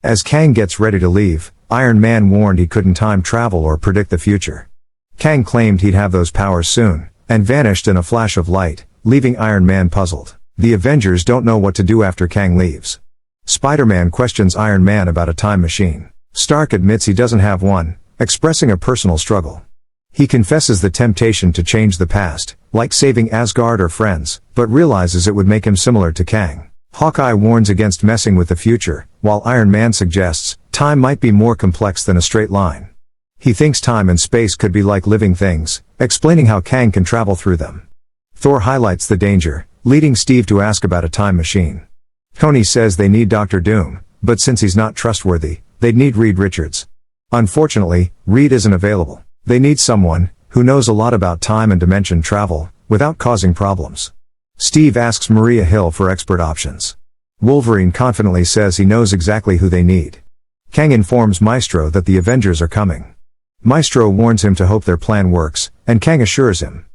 As Kang gets ready to leave, Iron Man warned he couldn't time travel or predict the future. Kang claimed he'd have those powers soon, and vanished in a flash of light, leaving Iron Man puzzled. The Avengers don't know what to do after Kang leaves. Spider-Man questions Iron Man about a time machine. Stark admits he doesn't have one, expressing a personal struggle. He confesses the temptation to change the past, like saving Asgard or friends, but realizes it would make him similar to Kang. Hawkeye warns against messing with the future, while Iron Man suggests, time might be more complex than a straight line. He thinks time and space could be like living things, explaining how Kang can travel through them. Thor highlights the danger, leading Steve to ask about a time machine. Tony says they need Dr. Doom, but since he's not trustworthy, they'd need Reed Richards. Unfortunately, Reed isn't available. They need someone who knows a lot about time and dimension travel, without causing problems. Steve asks Maria Hill for expert options. Wolverine confidently says he knows exactly who they need. Kang informs Maestro that the Avengers are coming. Maestro warns him to hope their plan works, and Kang assures him.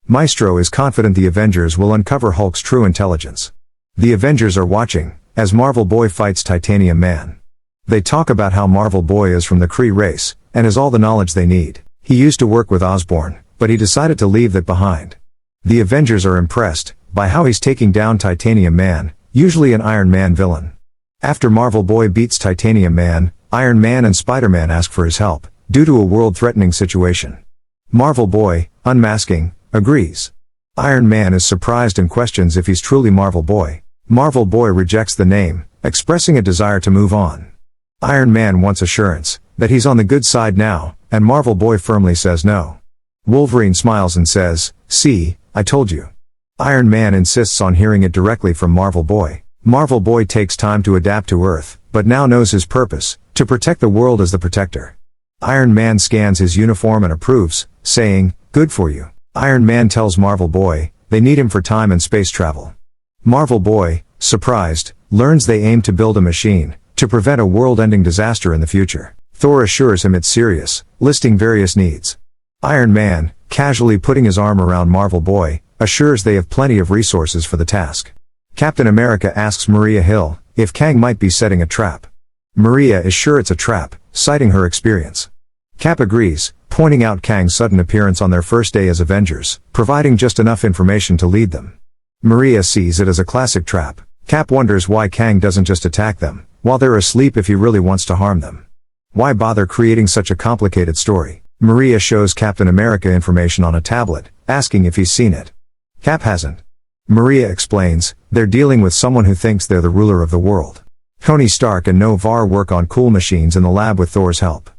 Maestro is confident the Avengers will uncover Hulk's true intelligence. The Avengers are watching, as Marvel Boy fights Titanium Man. They talk about how Marvel Boy is from the Kree race, and has all the knowledge they need. He used to work with Osborn, but he decided to leave that behind. The Avengers are impressed by how he's taking down Titanium Man, usually an Iron Man villain. After Marvel Boy beats Titanium Man, Iron Man and Spider-Man ask for his help, due to a world-threatening situation. Marvel Boy, unmasking, agrees. Iron Man is surprised and questions if he's truly Marvel Boy. Marvel Boy rejects the name, expressing a desire to move on. Iron Man wants assurance that he's on the good side now, and Marvel Boy firmly says no. Wolverine smiles and says, "See, I told you." Iron Man insists on hearing it directly from Marvel Boy. Marvel Boy takes time to adapt to Earth, but now knows his purpose, to protect the world as the protector. Iron Man scans his uniform and approves, saying, "Good for you." Iron Man tells Marvel Boy they need him for time and space travel. Marvel Boy, surprised, learns they aim to build a machine to prevent a world-ending disaster in the future. Thor assures him it's serious, listing various needs. Iron Man, casually putting his arm around Marvel Boy, assures they have plenty of resources for the task. Captain America asks Maria Hill if Kang might be setting a trap. Maria is sure it's a trap, citing her experience. Cap agrees, pointing out Kang's sudden appearance on their first day as Avengers, providing just enough information to lead them. Maria sees it as a classic trap. Cap wonders why Kang doesn't just attack them while they're asleep if he really wants to harm them. Why bother creating such a complicated story? Maria shows Captain America information on a tablet, asking if he's seen it. Cap hasn't. Maria explains, they're dealing with someone who thinks they're the ruler of the world. Tony Stark and Noh-Varr work on cool machines in the lab with Thor's help.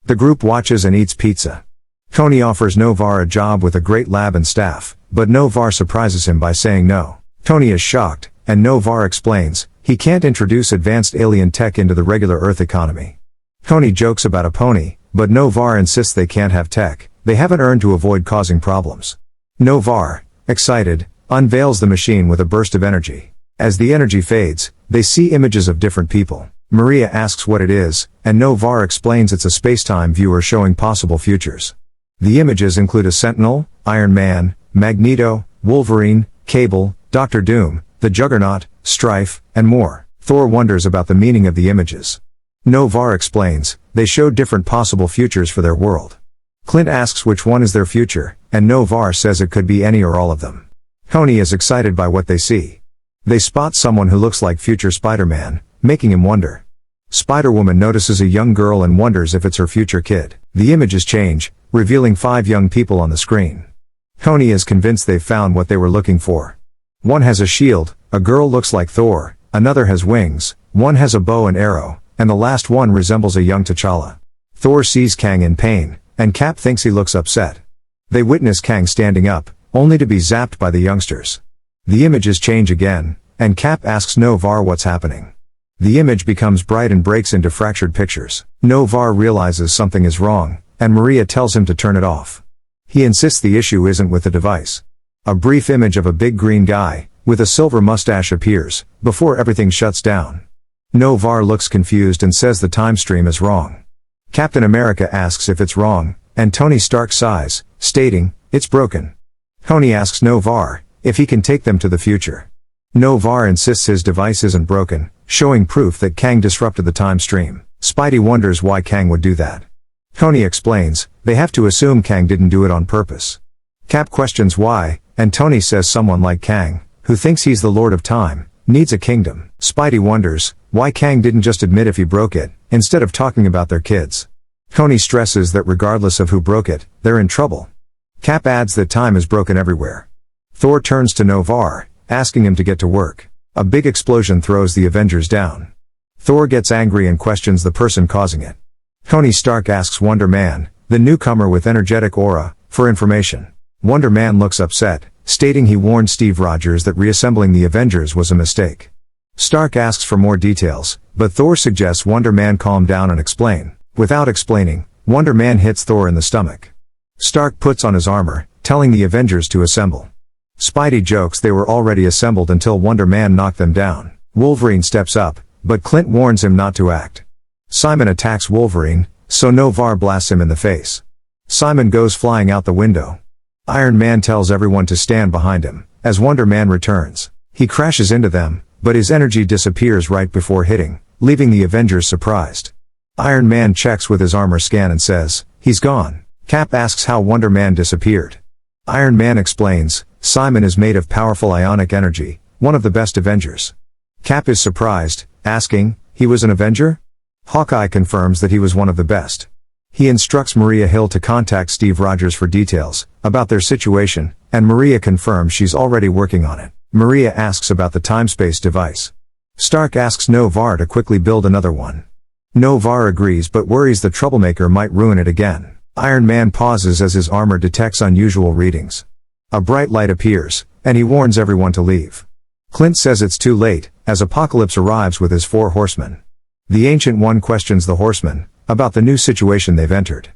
The group watches and eats pizza. Tony offers Noh-Varr a job with a great lab and staff, but Noh-Varr surprises him by saying no. Tony is shocked, and Noh-Varr explains, he can't introduce advanced alien tech into the regular Earth economy. Tony jokes about a pony, but Noh-Varr insists they can't have tech they haven't earned to avoid causing problems. Noh-Varr, excited, unveils the machine with a burst of energy. As the energy fades, they see images of different people. Maria asks what it is, and Noh-Varr explains it's a space-time viewer showing possible futures. The images include a Sentinel, Iron Man, Magneto, Wolverine, Cable, Dr. Doom, the Juggernaut, Strife, and more. Thor wonders about the meaning of the images. Noh-Varr explains, they show different possible futures for their world. Clint asks which one is their future, and Noh-Varr says it could be any or all of them. Tony is excited by what they see. They spot someone who looks like future Spider-Man, making him wonder. Spider-Woman notices a young girl and wonders if it's her future kid. The images change, revealing 5 young people on the screen. Tony is convinced they've found what they were looking for. One has a shield, a girl looks like Thor, another has wings, one has a bow and arrow, and the last one resembles a young T'Challa. Thor sees Kang in pain, and Cap thinks he looks upset. They witness Kang standing up, only to be zapped by the youngsters. The images change again, and Cap asks Noh-Varr what's happening. The image becomes bright and breaks into fractured pictures. Noh-Varr realizes something is wrong, and Maria tells him to turn it off. He insists the issue isn't with the device. A brief image of a big green guy, with a silver mustache appears, before everything shuts down. Noh-Varr looks confused and says the time stream is wrong. Captain America asks if it's wrong, and Tony Stark sighs, stating, it's broken. Tony asks Noh-Varr if he can take them to the future. Novar insists his device isn't broken, showing proof that Kang disrupted the time stream. Spidey wonders why Kang would do that. Tony explains, they have to assume Kang didn't do it on purpose. Cap questions why, and Tony says someone like Kang, who thinks he's the Lord of Time, needs a kingdom. Spidey wonders why Kang didn't just admit if he broke it, instead of talking about their kids. Tony stresses that regardless of who broke it, they're in trouble. Cap adds that time is broken everywhere. Thor turns to Novar, asking him to get to work. A big explosion throws the Avengers down. Thor gets angry and questions the person causing it. Tony Stark asks Wonder Man, the newcomer with energetic aura, for information. Wonder Man looks upset, stating he warned Steve Rogers that reassembling the Avengers was a mistake. Stark asks for more details, but Thor suggests Wonder Man calm down and explain. Without explaining, Wonder Man hits Thor in the stomach. Stark puts on his armor, telling the Avengers to assemble. Spidey jokes they were already assembled until Wonder Man knocked them down. Wolverine steps up, but Clint warns him not to act. Simon attacks Wolverine, so Novar blasts him in the face. Simon goes flying out the window. Iron Man tells everyone to stand behind him, as Wonder Man returns. He crashes into them, but his energy disappears right before hitting, leaving the Avengers surprised. Iron Man checks with his armor scan and says, he's gone. Cap asks how Wonder Man disappeared. Iron Man explains, Simon is made of powerful ionic energy, one of the best Avengers. Cap is surprised, asking, he was an Avenger? Hawkeye confirms that he was one of the best. He instructs Maria Hill to contact Steve Rogers for details about their situation, and Maria confirms she's already working on it. Maria asks about the time-space device. Stark asks Novar to quickly build another one. Novar agrees but worries the troublemaker might ruin it again. Iron Man pauses as his armor detects unusual readings. A bright light appears, and he warns everyone to leave. Clint says it's too late, as Apocalypse arrives with his 4 horsemen. The Ancient One questions the horsemen about the new situation they've entered.